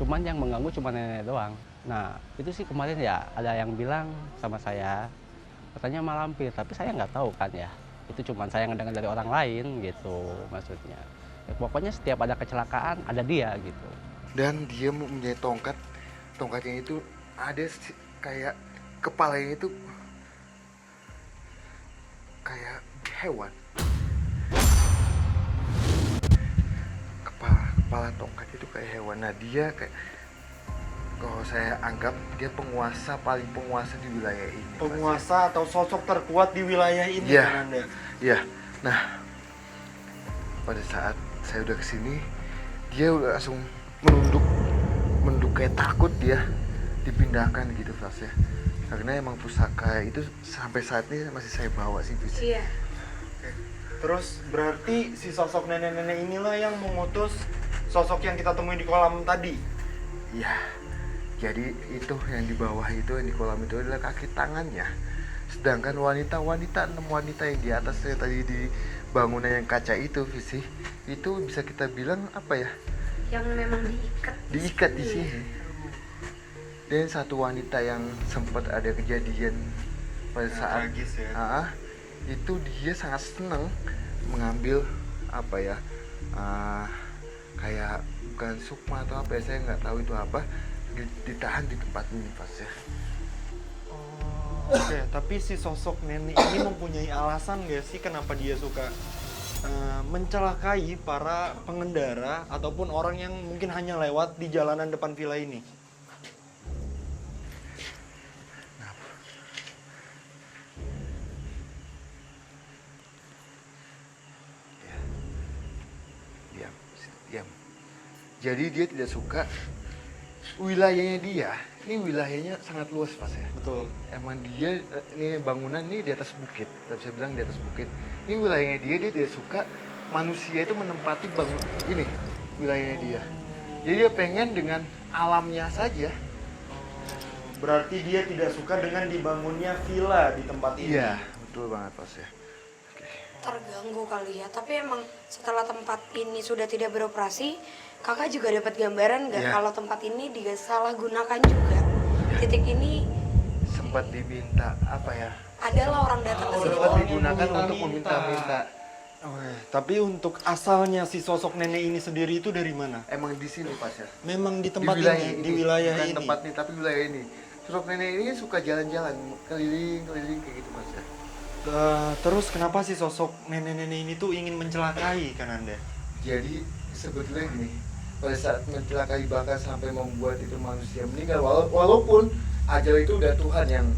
cuman yang mengganggu cuma nenek doang. Nah itu sih kemarin ya ada yang bilang sama saya, katanya malampir, tapi saya nggak tahu kan ya. Itu cuman saya ngedengar dari orang lain gitu maksudnya. Ya, pokoknya setiap ada kecelakaan ada dia gitu. Dan dia mempunyai tongkat. Tongkatnya itu ada kayak kepalanya itu kayak hewan. Kepala tongkat itu kayak hewan. Nah dia kayak, kalau saya anggap dia paling penguasa di wilayah ini. Penguasa atau sosok terkuat di wilayah ini ya, kan Anda? Iya. Nah, pada saat saya udah kesini, dia udah langsung menunduk kayak takut dia dipindahkan gitu Mas ya. Karena emang pusaka itu sampai saat ini masih saya bawa sih Fis. Iya. Terus berarti si sosok nenek-nenek inilah yang mengutus sosok yang kita temui di kolam tadi? Iya. Jadi itu yang di bawah itu, yang di kolam itu adalah kaki tangannya. Sedangkan enam wanita yang di atas tadi di bangunan yang kaca itu Visi, itu bisa kita bilang apa ya? Yang memang diikat di sini. Dan satu wanita yang sempat ada kejadian pada saat tragis ya. Itu dia sangat senang mengambil apa ya? Kayak bukan sukma atau apa ya, saya nggak tahu itu apa, ditahan di tempat ini Pas ya. Oke, tapi si sosok nenek ini mempunyai alasan gak sih kenapa dia suka mencelakai para pengendara ataupun orang yang mungkin hanya lewat di jalanan depan villa ini? Diam. Jadi dia tidak suka wilayahnya dia. Ini wilayahnya sangat luas Pas ya. Betul. Emang dia ini bangunan ini di atas bukit. Kita bisa bilang di atas bukit. Ini wilayahnya dia tidak suka manusia itu menempati ini wilayahnya dia. Jadi dia pengen dengan alamnya saja. Berarti dia tidak suka dengan dibangunnya villa di tempat ini. Iya, betul banget Pas ya. Terganggu kali ya, tapi emang setelah tempat ini sudah tidak beroperasi, kakak juga dapat gambaran nggak kalau tempat ini disalahgunakan juga. Titik ini sempat diminta apa ya? Adalah orang datang ke sini. Sempat digunakan untuk meminta-minta. Tapi untuk asalnya si sosok nenek ini sendiri itu dari mana? Emang di sini Pas ya. Memang di tempat di wilayah bukan ini. Tempat ini, tapi wilayah ini. Sosok nenek ini suka jalan-jalan, keliling kayak gitu Mas ya. Terus kenapa sih sosok nenek-nenek ini tuh ingin mencelakai kan Anda? Jadi sebetulnya gini, pada saat mencelakai bahkan sampai membuat itu manusia meninggal, walaupun ajal itu udah Tuhan yang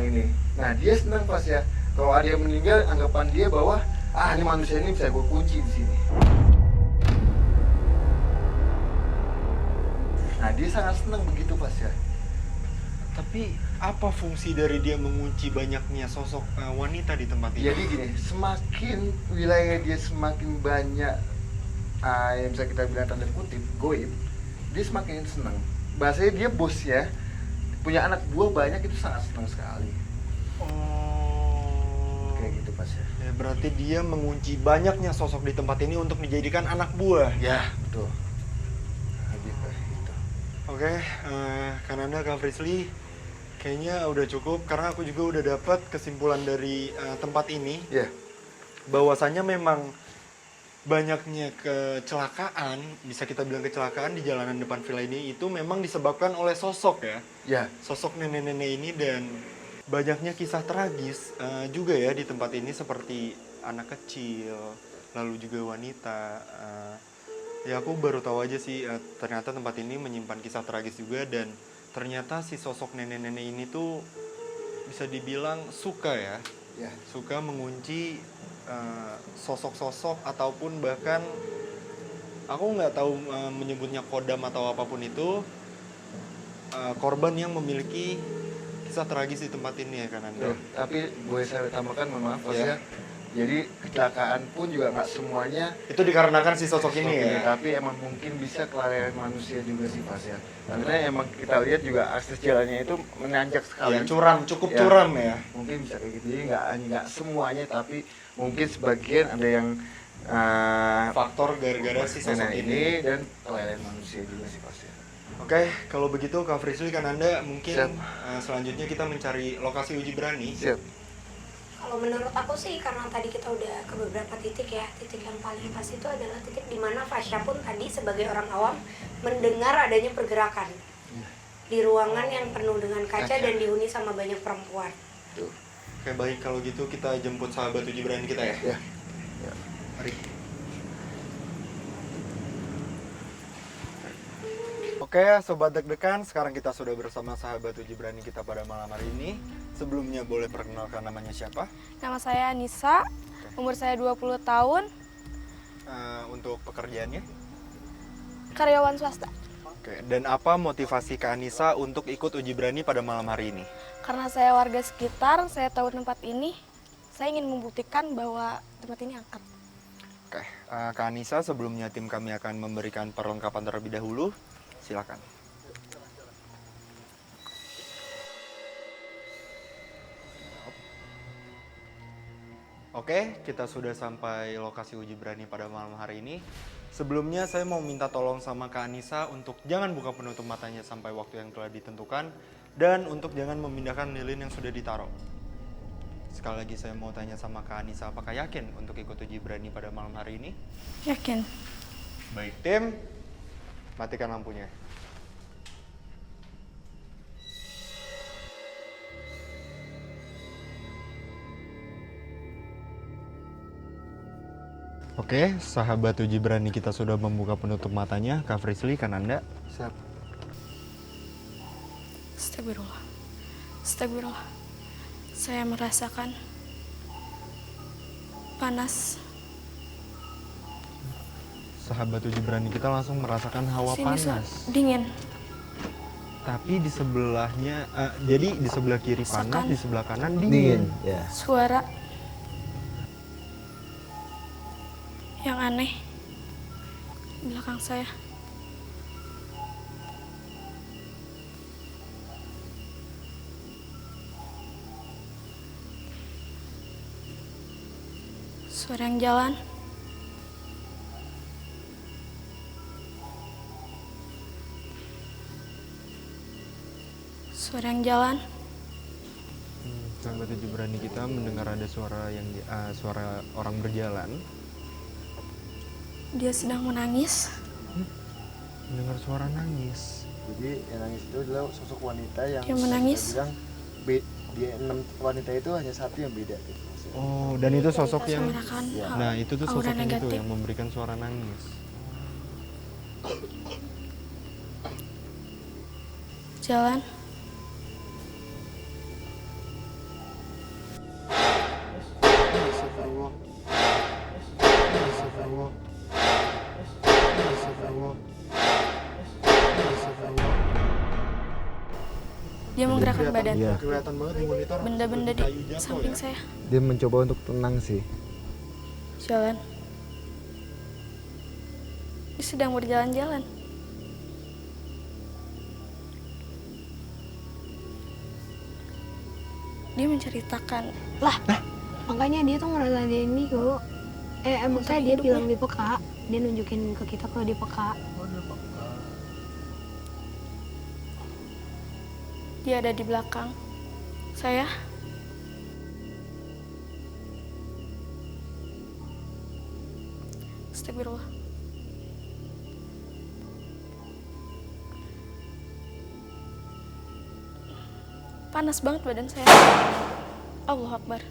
ini. Nah dia senang Pas ya, kalau ada yang meninggal anggapan dia bahwa ini manusia ini bisa gue kunci di sini. Nah dia sangat senang begitu Pas ya. Tapi apa fungsi dari dia mengunci banyaknya sosok wanita di tempat ini? Jadi gini, semakin wilayah dia semakin banyak yang bisa kita bilang tanda kutip goib, dia semakin senang. Bahasanya dia bos ya, punya anak buah banyak, itu sangat senang sekali. Kayak gitu Pas ya. Berarti dia mengunci banyaknya sosok di tempat ini untuk dijadikan anak buah. Ya betul. Gitu. Oke, Kananda, Kak Frisly, kayaknya udah cukup karena aku juga udah dapat kesimpulan dari tempat ini. Bahwasannya memang banyaknya kecelakaan, bisa kita bilang kecelakaan di jalanan depan villa ini itu memang disebabkan oleh sosok ya. Sosok nenek-nenek ini, dan banyaknya kisah tragis juga ya di tempat ini, seperti anak kecil, lalu juga wanita. Ya aku baru tahu aja sih ternyata tempat ini menyimpan kisah tragis juga, dan ternyata si sosok nenek-nenek ini tuh bisa dibilang suka suka mengunci sosok-sosok ataupun bahkan aku nggak tahu menyebutnya kodam atau apapun itu, korban yang memiliki kisah tragis di tempat ini ya kan Anda. Tapi boleh saya tambahkan, mohon maaf Pas ya. Jadi kecelakaan pun juga nggak semuanya itu dikarenakan si sosok ini ya. Tapi emang mungkin bisa kelalaian manusia juga sih Pas ya. Karena emang kita lihat juga akses jalannya itu menanjak sekali. Cukup curam ya. Mungkin bisa kayak gitu. Jadi nggak semuanya, tapi mungkin sebagian ada yang faktor gara-gara si sosok ini dan kelalaian manusia juga sih Pas ya. Oke, kalau begitu Kak Frisly kan Anda mungkin Siap. Selanjutnya kita mencari lokasi uji berani. Siap. Kalau menurut aku sih, karena tadi kita udah ke beberapa titik ya, titik yang paling pas itu adalah titik dimana Fasya pun tadi sebagai orang awam mendengar adanya pergerakan di ruangan yang penuh dengan kaca dan dihuni sama banyak perempuan. Tuh. Oke, baik kalau gitu kita jemput sahabat uji berani kita ya. Ya. Ya. Mari. Oke, sobat deg-degan, sekarang kita sudah bersama sahabat uji berani kita pada malam hari ini. Sebelumnya boleh perkenalkan namanya siapa? Nama saya Anissa, umur saya 20 tahun, Untuk pekerjaannya? karyawan swasta. Oke, dan apa motivasi Kak Anissa untuk ikut uji berani pada malam hari ini? Karena saya warga sekitar, saya tahu tempat ini, saya ingin membuktikan bahwa tempat ini angker. Oke, Kak Anissa, sebelumnya tim kami akan memberikan perlengkapan terlebih dahulu. Silakan. Oke, kita sudah sampai lokasi uji berani pada malam hari ini. Sebelumnya saya mau minta tolong sama Kak Anissa untuk jangan buka penutup matanya sampai waktu yang telah ditentukan dan untuk jangan memindahkan lilin yang sudah ditaruh. Sekali lagi saya mau tanya sama Kak Anissa, apakah yakin untuk ikut uji berani pada malam hari ini? Yakin? Baik, tim, matikan lampunya. Oke, sahabat uji berani kita sudah membuka penutup matanya. Kak Frisly, kan Anda? Siap. Astagfirullah. Astagfirullah. Saya merasakan panas. Sahabat uji berani kita langsung merasakan hawa Sini, panas. dingin. Tapi di sebelahnya, jadi di sebelah kiri panas, Rasakan. di sebelah kanan dingin. Ya. Suara yang aneh di belakang saya. Suara yang jalan. Suara yang jalan. Sahabat uji berani kita mendengar ada suara orang berjalan. Dia sedang menangis. Mendengar suara nangis. Jadi yang nangis itu adalah sosok wanita yang Dia menangis. kita bilang di 6 wanita itu hanya satu yang beda gitu. Oh, dan itu sosok yang... Seakan-akan Nah, itu tuh aura sosok yang itu negatif. yang memberikan suara nangis. Jalan. Astagfirullah. Astagfirullah. Astagfirullah. Astagfirullah. Dia menggerakkan badan. Iya. Kelihatan banget di monitor. Benda-benda di Kayu jatuh samping ya. saya. Dia mencoba untuk tenang sih. Jalan. Dia sedang berjalan-jalan. Dia menceritakan. Lah, makanya dia tuh ngerasa dia ini kok. Makanya dia bilang dia peka. Dia nunjukin ke kita kalau dia peka. Dia ada di belakang saya. Astagfirullah. Panas banget badan saya. Allahu Akbar.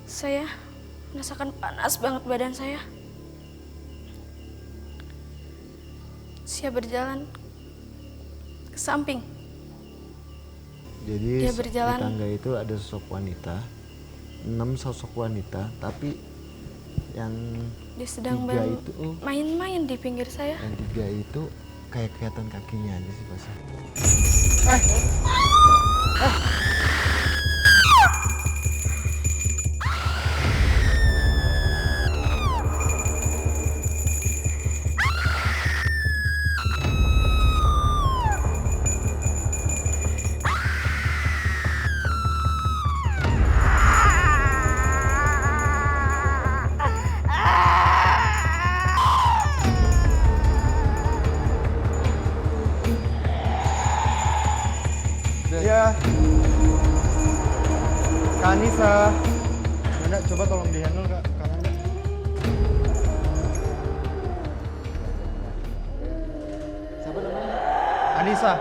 Saya merasakan panas banget badan saya. Saya berjalan ke samping. Jadi Dia berjalan. di tangga itu ada sosok wanita, 6 sosok wanita, tapi yang Dia sedang tiga itu, main-main di pinggir saya. yang 3 itu kayak kelihatan kakinya aja sih pas. Kananda, coba tolong di-handle Kak, Kananda. Siapa namanya? Anissa.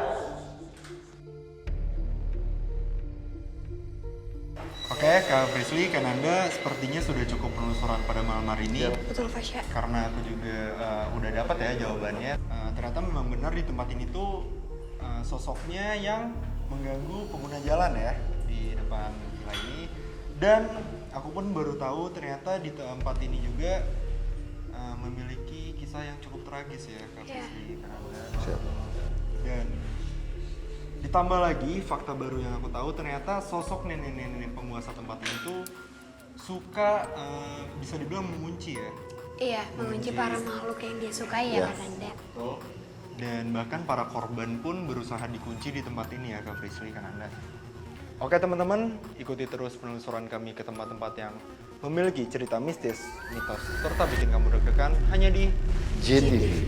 Oke, Kak Frisly, Kananda sepertinya sudah cukup penelusuran pada malam hari ini. Betul, Fasya. Karena aku juga udah dapat ya jawabannya. Ternyata memang benar di tempat ini tuh sosoknya yang mengganggu pengguna jalan ya di depan villa ini. Dan aku pun baru tahu ternyata di tempat ini juga memiliki kisah yang cukup tragis ya, Kak Frisly, Kananda. Dan ditambah lagi fakta baru yang aku tahu ternyata sosok nenek-nenek penguasa tempat ini tuh suka bisa dibilang mengunci ya. Iya, mengunci para makhluk yang dia sukai ya, Kananda. Betul. Dan bahkan para korban pun berusaha dikunci di tempat ini ya, Kak Frisly, Kananda. Oke teman-teman, ikuti terus penelusuran kami ke tempat-tempat yang memiliki cerita mistis, mitos, serta bikin kamu deg-degan hanya di JTV.